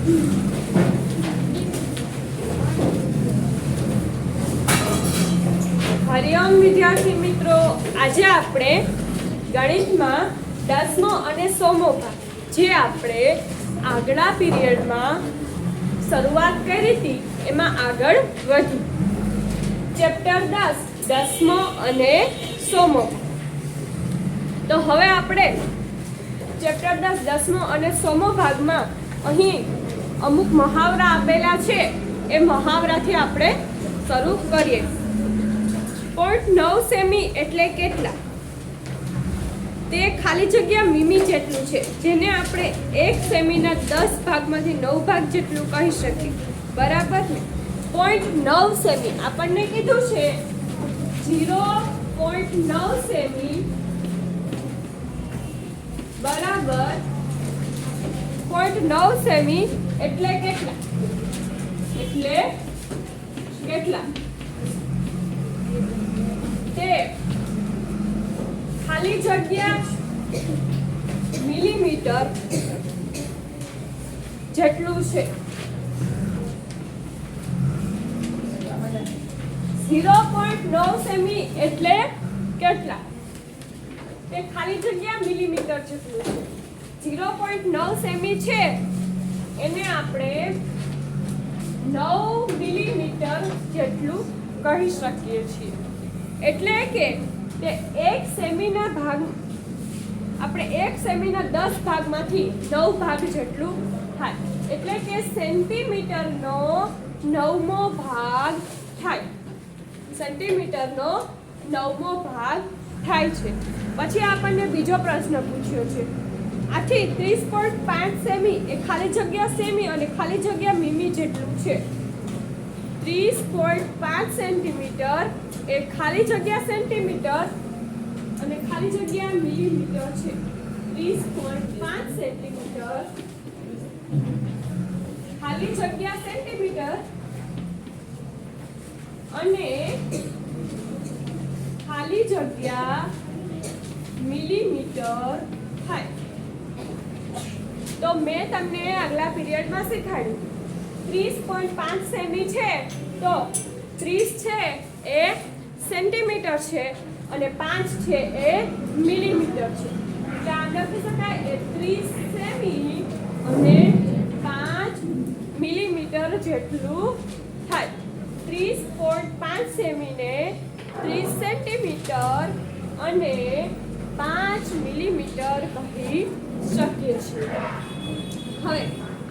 હરિઓમ વિદ્યાર્થી મિત્રો, આજે આપણે ગણિતમાં 10મો અને 100મો ભાગ જે આપણે આગલા પીરિયડમાં શરૂઆત કરી હતી એમાં આગળ વધ્યું. ચેપ્ટર 10 10મો અને 100મો. તો હવે આપણે ચેપ્ટર 10 10મો અને 100મો ભાગમાં અહીં અમુક મહાવરા આપેલા છે, એ મહાવરાથી આપણે શરૂ કરીએ. 0.9 સેમી એટલે કેટલા? તે ખાલી જગ્યા મીમી જેટલું છે, જેને આપણે 1 સેમીના 10 ભાગમાંથી 9 ભાગ જેટલું કહી શકીએ. બરાબર ને? 0.9 સેમી આપણને કીધું છે 0.9 સેમી બરાબર 0.9 સેમી એટલે કેટલા? તે ખાલી જગ્યા મિલીમીટર જેટલું છે. 0.9 સેમી એટલે કેટલા? તે ખાલી જગ્યા મિલીમીટર જેટલું છે. 0.9 સેમી છે એને આપણે 9 મિલીમીટર જેટલું કહી શકીએ છીએ. એટલે કે તે 1 સેમીના ભાગ આપણે 1 સેમીના 10 ભાગમાંથી 9 ભાગ જેટલું થાય. એટલે કે સેન્ટીમીટરનો 9મો ભાગ થાય. સેન્ટીમીટરનો 9મો ભાગ થાય છે. પછી આપણને બીજો પ્રશ્ન પૂછ્યો છે. આથી 30.5 સેમી એ ખાલી જગ્યા સેમી અને ખાલી જગ્યા મીમી જેટલું છે. 30.5 સેન્ટીમીટર એ ખાલી જગ્યા સેન્ટીમીટર અને ખાલી જગ્યા મિલીમીટર છે. 30.5 સેન્ટીમીટર ખાલી જગ્યા સેન્ટીમીટર અને ખાલી જગ્યા મિલીમીટર થાય. તો મેં તમને આગલા પીરિયડમાં શીખવાડ્યું 30.5 સેમી છે તો 30 છે એ સેન્ટીમીટર છે અને 5 છે એ મિલીમીટર છે. એટલે આમ લખી શકાય એ 30 સેમી અને 5 મિલીમીટર જેટલું થાય. 30.5 સેમીને 30 સેન્ટીમીટર અને 5 મિલીમીટર કહી શકીએ છીએ. હવે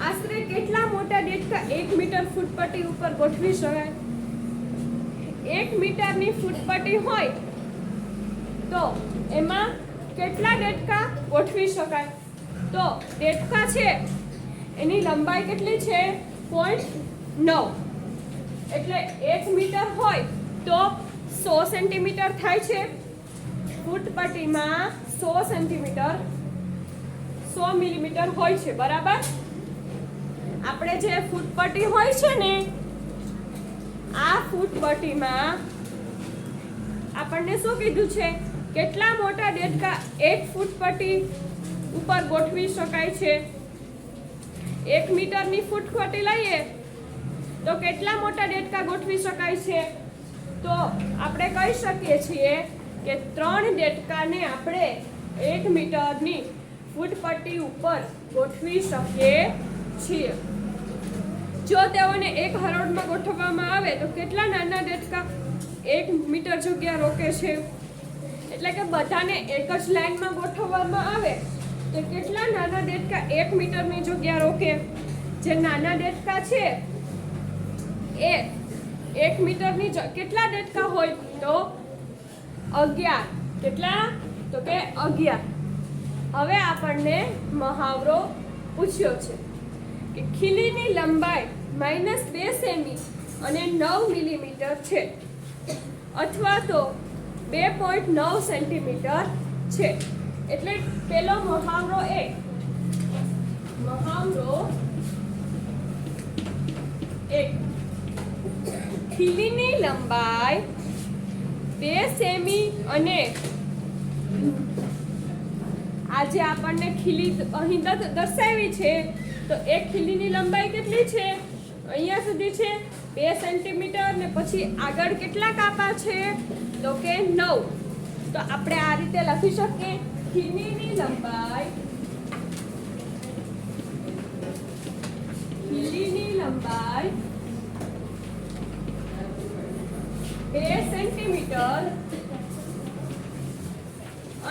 આશરે કેટલા મોટા દેડકા 1 મીટર ફૂટપટ્ટી ઉપર ગોઠવી શકાય? 1 મીટરની ફૂટપટ્ટી હોય તો એમાં કેટલા દેડકા ગોઠવી શકાય? તો દેડકા છે એની લંબાઈ કેટલી છે? 0.9. એટલે 1 મીટર હોય તો 100 સેન્ટીમીટર થાય છે. ફૂટપટ્ટીમાં 100 સેન્ટીમીટર 100 મિલીમીટર હોય છે. બરાબર? આપણે જે ફૂટપટ્ટી હોય છે ને, આ ફૂટપટ્ટીમાં આપણને શું કીધું છે? કેટલા મોટા દેડકા 1 ફૂટપટ્ટી ઉપર ગોઠવી શકાય છે? 1 મીટરની ફૂટપટ્ટી લઈએ તો કેટલા મોટા દેડકા ગોઠવી શકાય છે? તો આપણે કહી શકીએ છીએ કે 3 દેડકાને આપણે 1 મીટરની ફૂટપટ્ટી ઉપર ગોઠવી શકીએ છીએ. જો તેઓને એક હરોળમાં ગોઠવવામાં આવે તો કેટલા નાના દેડકા 1 મીટર જગ્યા રોકે છે? એટલે કે બધાને એક જ લાઈનમાં ગોઠવવામાં આવે તો કેટલા નાના દેડકા 1 મીટરની જગ્યા રોકે? જે નાના દેડકા છે એ 1 મીટરની કેટલા દેડકા હોય? તો 11. કેટલા? તો કે 11. હવે આપણને મહાવરો પૂછ્યો છે કે ખીલીની લંબાઈ -2 સેમી અને 9 મિલીમીટર છે, અથવા તો 2.9 સેન્ટીમીટર છે. એટલે પેલો મહાવરો ખીલીની લંબાઈ 2 સેમી અને આ જે આપણને ખીલી અહીં દર્શાવી છે તો એક ખીલીની લંબાઈ કેટલી છે? અહીંયા સુધી છે 2 સેન્ટીમીટર ને પછી આગળ કેટલા કાપા છે? તો કે 9. તો આપણે આ રીતે લખી શકીએ ખીલીની લંબાઈ 2 સેન્ટીમીટર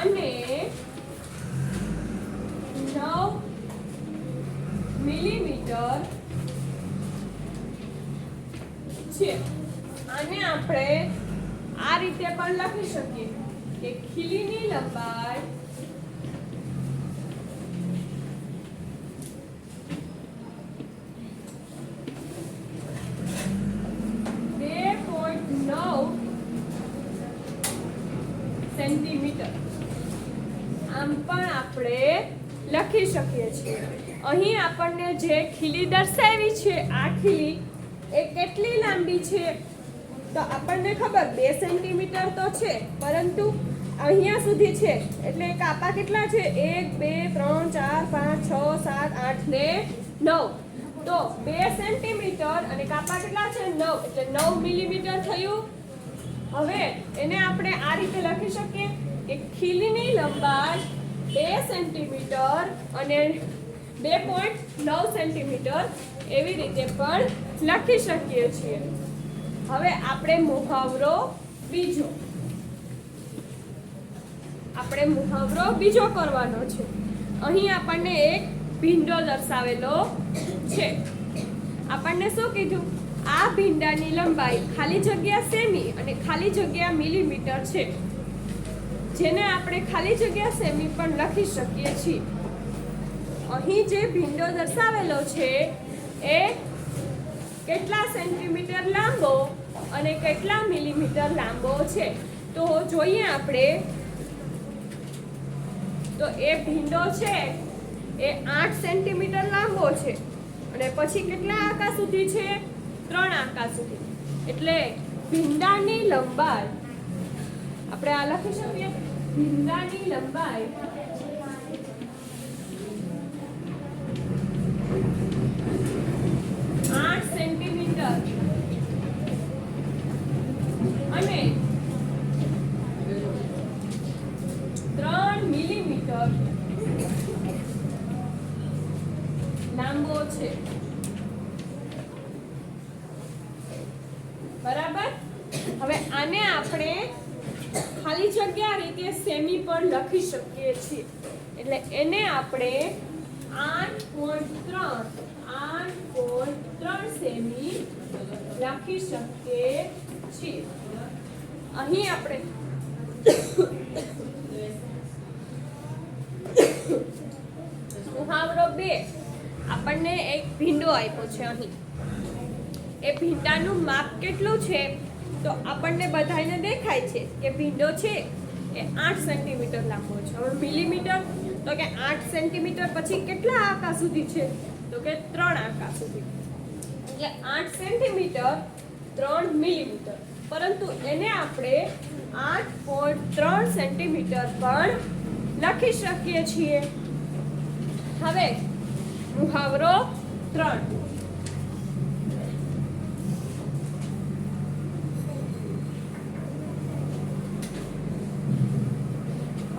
અને 9 મિલીમીટર છે. આને આપણે આ રીતે પણ લખી શકીએ કે ખીલીની લંબાઈ 2.9 સેન્ટીમીટર. આમ પણ આપણે લખી શકીએ છીએ. અહીં આપણને જે ખીલી દર્શાવી છે આ ખીલી એ કેટલી લાંબી છે? તો આપણને ખબર 2 સેન્ટીમીટર તો છે, પરંતુ અહીંયા સુધી છે એટલે કાપા કેટલા છે? 1 2 3 4 5 6 7 8 ને 9. તો 2 સેન્ટીમીટર અને કાપા કેટલા છે? 9, એટલે 9 મિલીમીટર થયું. હવે એને આપણે આ રીતે લખી શકીએ કે ખીલીની લંબાઈ 2 સેન્ટીમીટર અને 2.9 સેન્ટીમીટર એવી રીતે પણ લખી શકીએ છીએ. હવે આપણે મુહાવરો બીજો કરવાનો છે. અહીં આપણને એક ભીંડો દર્શાવેલો છે. આપણને શું કીધું? આ ભીંડાની લંબાઈ ખાલી જગ્યા સેમી અને ખાલી જગ્યા મિલીમીટર છે, જેને આપણે ખાલી જગ્યા સેમી પણ લખી શકીએ છીએ. અહીં જે ભીંડો દર્શાવેલો છે એ કેટલા સેન્ટીમીટર લાંબો અને કેટલા મિલીમીટર લાંબો છે? તો જોઈએ આપણે. તો એ ભીંડો છે એ 8 સેન્ટીમીટર લાંબો છે અને પછી કેટલા આંકા સુધી છે? 3 આંકા સુધી. એટલે ભીંડાની લંબાઈ આપણે આ લખી શકીએ. ભીંડાની લંબાઈ 8 સેન્ટીમીટર અને 3 મિલીમીટર લાંબો છે. બરાબર. હવે આને આપણે ખાલી જગ્યા રીતે સેમી પણ લખી શકીએ છીએ. એટલે એને આપણે 8.3 સેમી લખી શકીએ છીએ. અહીં આપણે મુહાવરો 2 આપણને એક ભીંડો આપ્યો છે. અહીં એ ભીંડાનું માપ કેટલું છે? તો આપણને બધાને દેખાય છે કે ભીંડો છે એ 8 સેન્ટીમીટર લાંબો છે. હવે મિલીમીટર તો કે 8 સેન્ટીમીટર પછી કેટલા આંકા સુધી છે? તો કે 3 આંકા સુધી. એટલે 8 સેન્ટીમીટર 3 મિલીમીટર, પરંતુ એને આપણે 8.3 સેન્ટીમીટર પણ લખી શકીએ છીએ. હવે મુહાવરો 3.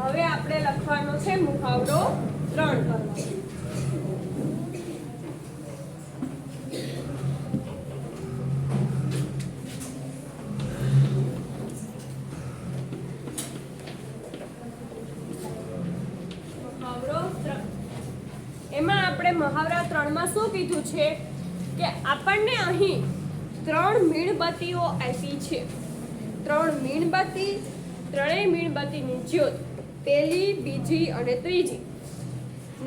હવે આપણે લખવાનો છે મુહાવરો 3 કરવાનો. એમાં આપણે મહાવરા 3 માં શું કીધું છે કે આપણને અહીં 3 મીણબત્તીઓ આપી છે. 3 મીણબત્તી, ત્રણેય મીણબત્તીની જ્યોત પહેલી, બીજી અને ત્રીજી.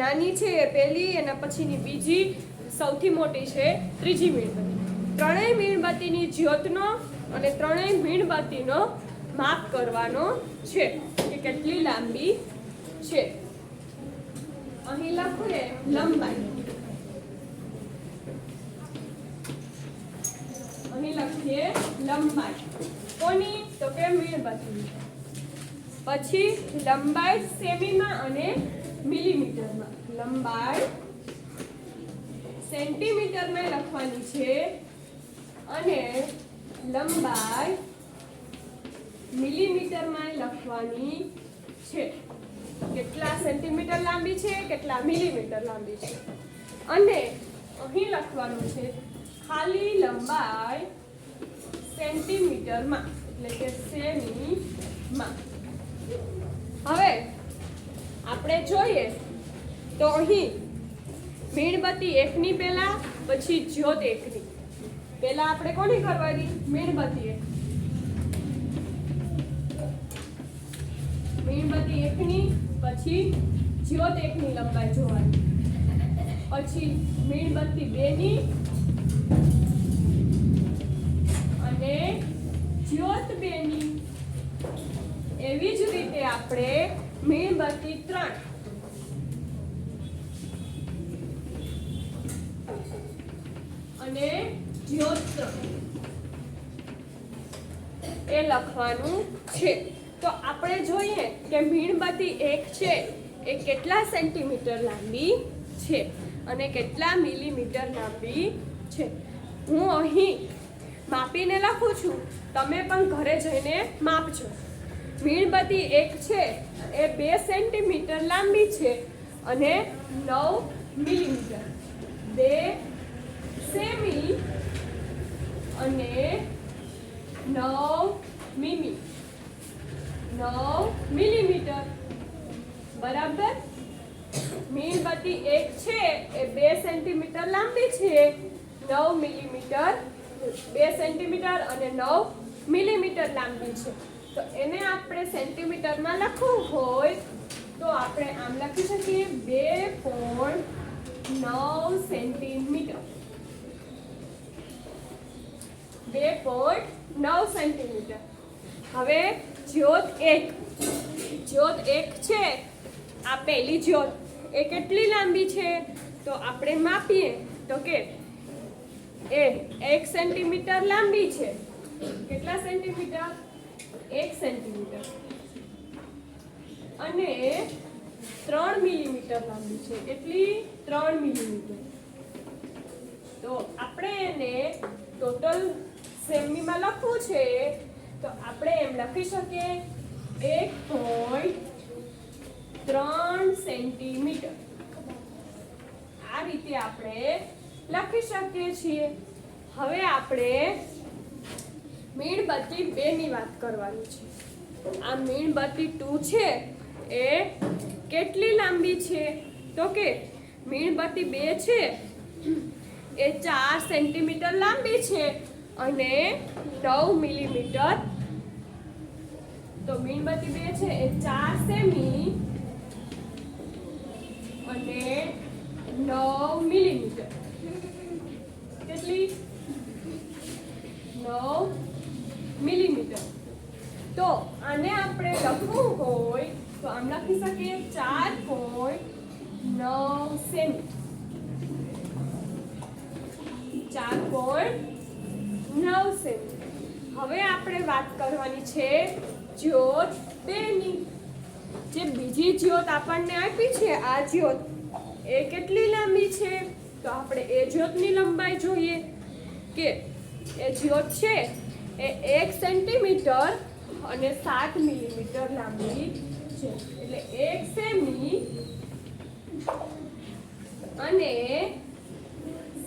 નાની છે એ પહેલી, એના પછીની બીજી, સૌથી મોટી છે ત્રીજી મીણબત્તી. ત્રણેય મીણબત્તીની જ્યોતનો અને ત્રણેય મીણબત્તીનો માપ કરવાનો છે કે કેટલી લાંબી છે. અહીં લખીએ લંબાઈ. અહીં લખીએ લંબાઈ કોની? તો કે મીણબત્તીની. પછી લંબાઈ સેમીમાં અને મિલીમીટરમાં. લંબાઈ સેન્ટીમીટરમાં લખવાની છે અને લંબાઈ મિલીમીટરમાં લખવાની છે. કેટલા સેન્ટીમીટર લાંબી છે, કેટલા મિલીમીટર લાંબી છે. અને અહીં લખવાનું છે ખાલી લંબાઈ સેન્ટીમીટરમાં, એટલે કે સેમીમાં. હવે આપણે જોઈએ તો અહીં મીણબત્તી 1 ની પહેલા, પછી જ્યોત 1 ની પહેલા આપણે કોની કરવાની? મીણબત્તી 1. મીણબત્તી 1 ની પછી જ્યોત 1 ની લંબાઈ જોવાની, પછી મીણબત્તી 2 ની અને જ્યોત 2 ની. એવી જ રીતે આપણે મીણબત્તી 3 અને જ્યોત 3 એ લખવાનું છે. તો આપણે જોઈએ કે મીણબત્તી 1 છે એ કેટલા સેન્ટીમીટર લાંબી છે અને કેટલા મિલીમીટર લાંબી છે. હું અહીં માપીને લખું છું, તમે પણ ઘરે જઈને માપજો. મીણબત્તી 1 છે એ 2 સેન્ટીમીટર લાંબી છે અને 9 મિલીમીટર. 2 સેમી અને 9 મીમી, 9 મિલીમીટર. બરાબર. મીણબત્તી 1 છે એ 2 સેન્ટીમીટર લાંબી છે, 9 મિલીમીટર, 2 સેન્ટીમીટર અને 9 મિલીમીટર લાંબી છે. તો એને આપણે સેન્ટીમીટરમાં લખવું હોય તો આપણે આમ લખી શકીએ 2.9 સેન્ટીમીટર. 2.9 સેન્ટીમીટર. હવે જ્યોત 1. જ્યોત 1 છે, આ પહેલી જ્યોત, એ કેટલી લાંબી છે? તો આપણે માપીએ તો કે એ 1 સેન્ટીમીટર લાંબી છે. કેટલા સેન્ટીમીટર? 1 સેન્ટીમીટર. અને 3 મિલીમીટર લાંબી છે. કેટલી? 3 મિલીમીટર. તો આપણે એને ટોટલ સેમીમાં લખવું છે તો આપણે એમ લખી શકીએ 1.3 સેન્ટીમીટર. આ રીતે આપણે લખી શકીએ છીએ. હવે આપણે મીણબત્તી 2 ની વાત કરવાની છે. આ મીણબત્તી 2 છે એ કેટલી લાંબી છે? તો કે મીણબત્તી 2 છે એ 4 સેન્ટીમીટર લાંબી છે અને 9 મિલીમીટર. તો મીણબત્તી 2 છે એ 4 સેમી અને 9 મિલીમીટર. કેટલી? 9 મિલીમીટર. તો આને આપણે લખવું હોય તો આમ લખી શકીએ 4.9 સેમી. 4.9 સેમી. હવે આપણે વાત કરવાની છે જ્યોત 2 ની. જે બીજી જ્યોત આપણને આપી છે, આ જ્યોત, એ કેટલી લાંબી છે? તો આપણે એ જ્યોતની લંબાઈ જોઈએ કે એ જ્યોત છે એ 1 સેન્ટીમીટર અને 7 મિલીમીટર લાંબી છે. એટલે 1 સેમી અને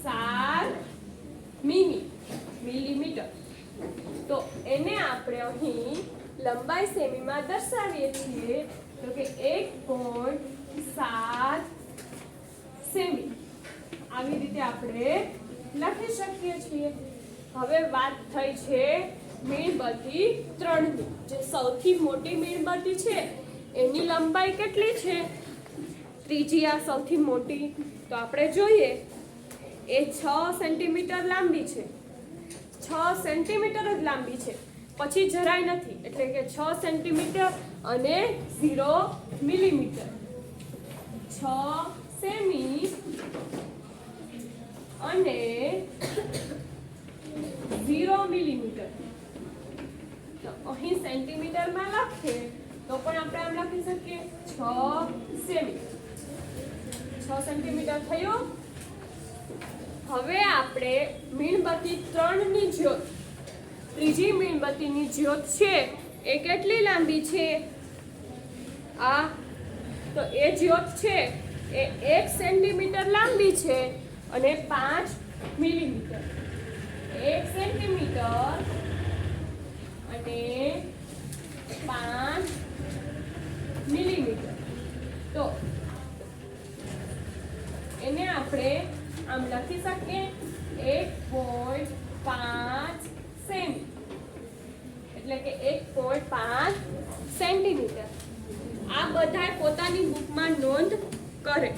7 મિલીમીટર. તો એને આપણે અહીં લંબાઈ સેમીમાં દર્શાવીએ છીએ તો કે 1.7 સેમી. આવી રીતે આપણે લખી શકીએ છીએ. હવે વાત થઈ છે મીણબત્તી 3 ની. જે સૌથી મોટી મીણબત્તી છે એની લંબાઈ કેટલી છે? ત્રીજી આ સૌથી મોટી. તો આપણે જોઈએ એ 6 સેન્ટીમીટર લાંબી છે. 6 સેન્ટીમીટર જ લાંબી છે, પછી જરાય નથી. એટલે કે 6 સેન્ટીમીટર અને 0 મિલીમીટર. 6 સેમી અને 0 મિલીમીટર. તો અહીં સેન્ટીમીટરમાં લખીએ તો પણ આપણે આમ લખી શકીએ 6 સેમી 6 સેન્ટીમીટર થયું. હવે આપણે મીણબત્તી 3 ની જ્યોત, ત્રીજી મીણબત્તીની જ્યોત છે એ કેટલી લાંબી છે? આ તો એ જ્યોત છે એ 1 સેન્ટીમીટર લાંબી છે અને 5 મિલીમીટર. 1 સેન્ટીમીટર અને 5 મિલીમીટર. તો એને આપણે આમ લખી શકીએ 1.5 સેમી, એટલે કે 1.5 સેન્ટીમીટર. આ બધાય પોતાની બુકમાં નોંધ કરે.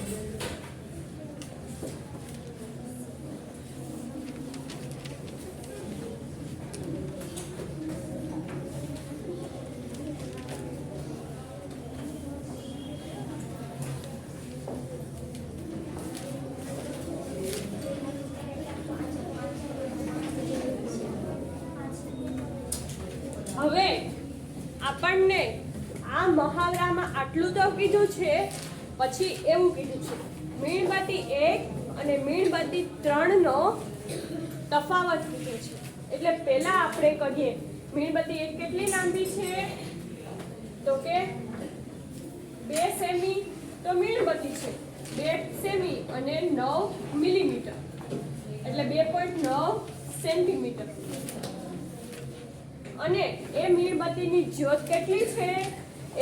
હવે આપણને આ મહાવરામાં આટલું તો કીધું છે, પછી એવું કીધું છે મીણબત્તી 1 અને મીણબત્તી 3 નો તફાવત કીધો છે. એટલે પહેલા આપણે કરીએ મીણબત્તી 1 કેટલી લાંબી છે? તો કે 2 સેમી. તો મીણબત્તી છે 2 સેમી અને 9 મિલીમીટર, એટલે 2.9 સેન્ટીમીટર. અને એ મીણબત્તીની જ્યોત કેટલી છે?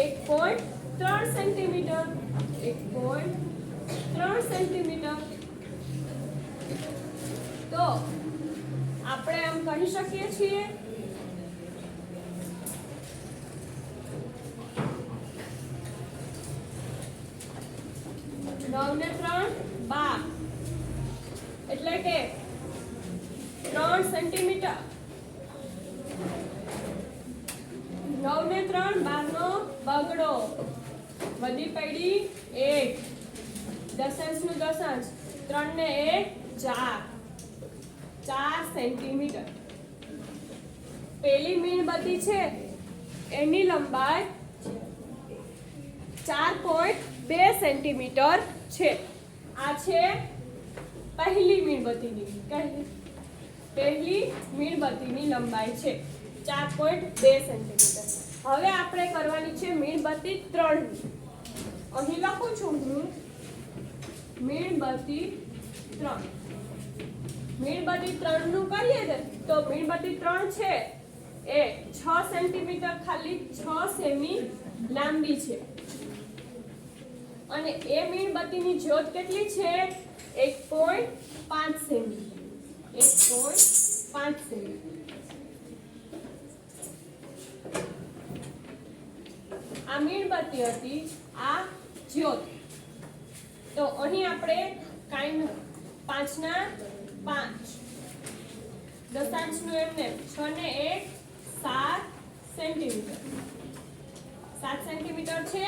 1.3 સેન્ટીમીટર. 1.3 સેન્ટીમીટર. તો આપણે આમ કહી શકીએ છીએ નવ ને 3 12, એટલે કે 3 સેન્ટીમીટર. 9 ને 3 12 નો બગડો, વધી પડી 1, દશાંશ નું દશાંશ, 3 ને 1 4 સેન્ટીમીટર. પેલી મીણબત્તી છે એની લંબાઈ 4.2 સેન્ટીમીટર છે. આ છે પહેલી મીણબત્તીની લંબાઈ છે 4.2 સેન્ટીમીટર. હવે આપણે કરવાની છે મીણબત્તી 3 ની. અહીં લખું છું હું મીણબત્તી 3. મીણબત્તી 3 નું કરીએ તો મીણબત્તી 3 છે એ 6 સેન્ટીમીટર, ખાલી 6 સેમી લાંબી છે. અને એ મીણબત્તીની જ્યોત કેટલી છે? 1.5 સેમી. 1.5 સેમી. આ મીણબત્તી હતી, આ જ્યોત. તો અહીં આપણે કાંઈ 5 ના 5, દશાંશ નું એમને 6 ને 1 7 સેન્ટીમીટર. 7 સેન્ટીમીટર છે.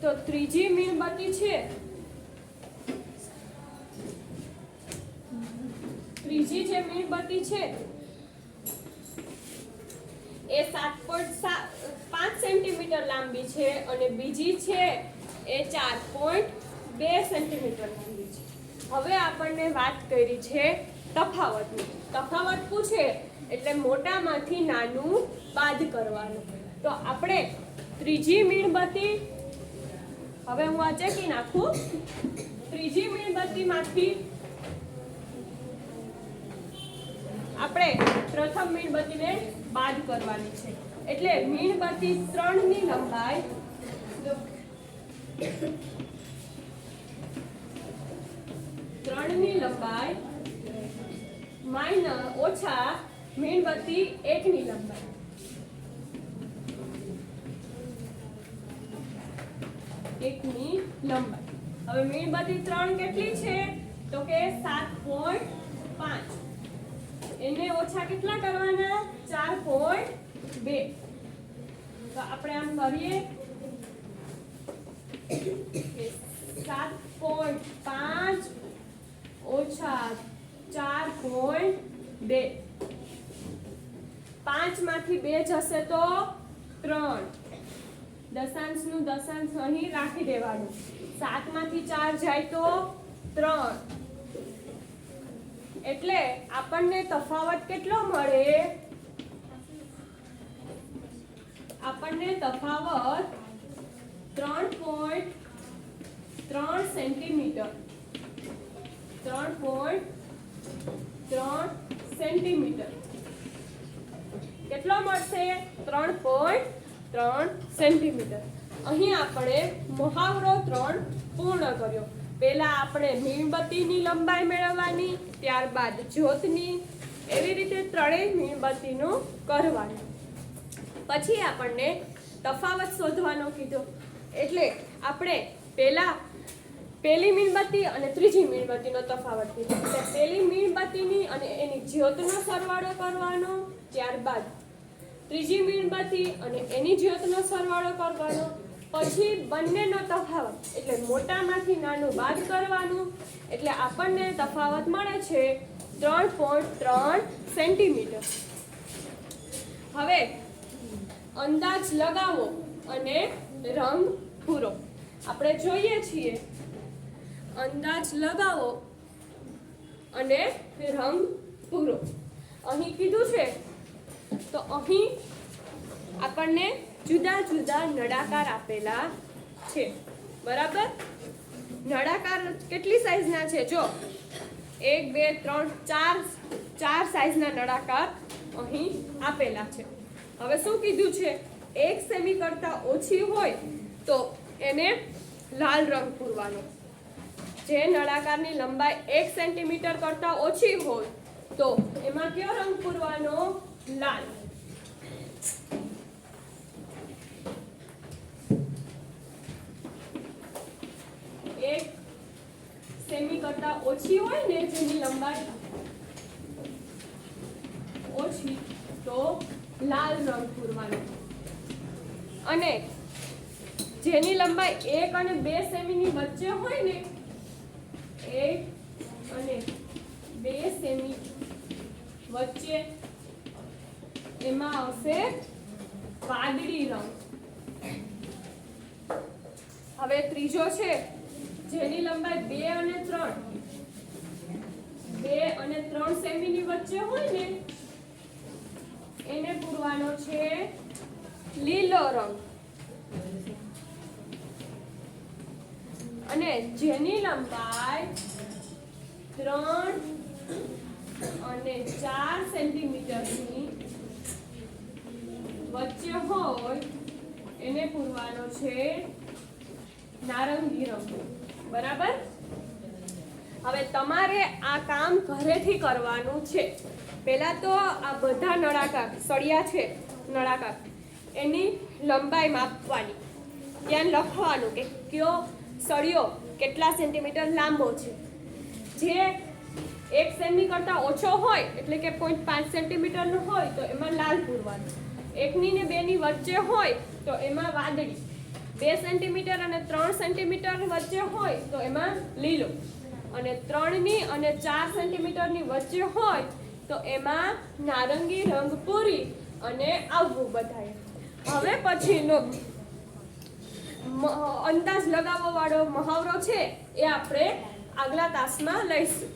તો ત્રીજી મીણબત્તી છે, ત્રીજી જે મીણબત્તી છે એ 7.5 સેન્ટીમીટર લાંબી છે અને બીજી છે એ 4.2 સેન્ટીમીટર લાંબી છે. હવે આપણને વાત કરી છે તફાવતની. તફાવત પૂછે એટલે મોટામાંથી નાનું બાદ કરવાનું. તો આપણે ત્રીજી મીણબત્તી, હવે હું આ ચેકી નાખું. ત્રીજી મીણબત્તીમાંથી આપણે પ્રથમ મીણબત્તીને બાદ કરવાની છે. એટલે મીણબત્તી 3 ની લંબાઈ ઓછા મીણબત્તી 1 ની લંબાઈ. હવે મીણબત્તી 3 કેટલી છે? તો કે 7.5. એને ઓછા કેટલા કરવાના? 4.2. તો આપણે આમ કરીએ 7.5 ઓછા 4.2. 5 માંથી 2 જશે તો 3. દશાંશનું દશાંશ અહીં રાખી દેવાનું. 7 માંથી 4 જાય તો 3. એટલે આપણને તફાવત કેટલો મળે? આપણને તફાવત 3.3 સેન્ટીમીટર 3.3 સેન્ટીમીટર કેટલો મળશે? 3.3 સેન્ટીમીટર. અહીં આપણે મહાવરો 3 પૂર્ણ કર્યો. પહેલા આપણે મીણબત્તીની લંબાઈ મેળવવાની, ત્યારબાદ જ્યોતની, એવી રીતે ત્રણેય મીણબત્તીનું કરવાનું. પછી આપણને તફાવત શોધવાનો કીધો. એટલે આપણે પહેલી મીણબત્તી અને ત્રીજી મીણબત્તીનો તફાવત કીધો. એટલે પહેલી મીણબત્તીની અને એની જ્યોતનો સરવાળો કરવાનો, ત્યારબાદ ત્રીજી મીણબત્તી અને એની જ્યોતનો સરવાળો કરવાનો, પછી બંનેનો તફાવત એટલે મોટામાંથી નાનું બાદ કરવાનું. એટલે આપણને તફાવત મળે છે 3.3 સેન્ટીમીટર. હવે અંદાજ લગાવો અને રંગ પૂરો. આપણે જોઈએ છીએ અંદાજ લગાવો અને રંગ પૂરો. અહીં કીધું છે તો અહીં આપણને જુદા જુદા નળાકાર આપેલા છે. બરાબર? નળાકાર કેટલી સાઈઝના છે? જો 1 2 3 4 સાઈઝના નળાકાર અહીં આપેલા છે. હવે શું કીધું છે? 1 સેમી કરતાં ઓછી હોય તો એને લાલ રંગ પૂરવાનો. જે નળાકારની લંબાઈ 1 સેન્ટીમીટર કરતાં ઓછી હોય તો એમાં કયો રંગ પૂરવાનો? લાલ. 1 સેમી કરતાં ઓછી હોય ને જેની લંબાઈ ઓછી તો લાલ રંગ પૂરવાનો. અને જેની લંબાઈ 1 અને 2 સેમીની વચ્ચે હોય ને, 1 અને 2 સેમી વચ્ચે, એમાં આવશે વાદળી રંગ. હવે ત્રીજો છે જેની લંબાઈ 2 અને 3 સેમીની વચ્ચે હોય ને, એને પૂરવાનો છે લીલો રંગ. અને જેની લંબાઈ 3 અને 4 સેન્ટીમીટરની વચ્ચે હોય એને પૂરવાનો છે નારંગી રંગ. બરાબર? હવે તમારે આ કામ ઘરેથી કરવાનું છે. પહેલા તો આ બધા નળાકાર સળિયા છે, નળાકાર એની લંબાઈ માપવાની. ત્યાં લખવાનું કે કયો સળિયો કેટલા સેન્ટીમીટર લાંબો છે. જે 1 સેમી કરતાં ઓછો હોય એટલે કે 0.5 સેન્ટીમીટરનો હોય તો એમાં લાલ પૂરવાનું. 1ની ને 2ની વચ્ચે હોય તો એમાં વાદળી. 2 સેન્ટીમીટર અને 3 સેન્ટીમીટર વચ્ચે હોય તો એમાં લીલો. અને 3ની અને 4 સેન્ટીમીટરની વચ્ચે હોય તો એમાં નારંગી રંગ પૂરી અને આવવું બધાએ. હવે પછીનો અંદાજ લગાવવા વાળો મહાવરો છે એ આપણે આગલા તાસમાં લઈશું.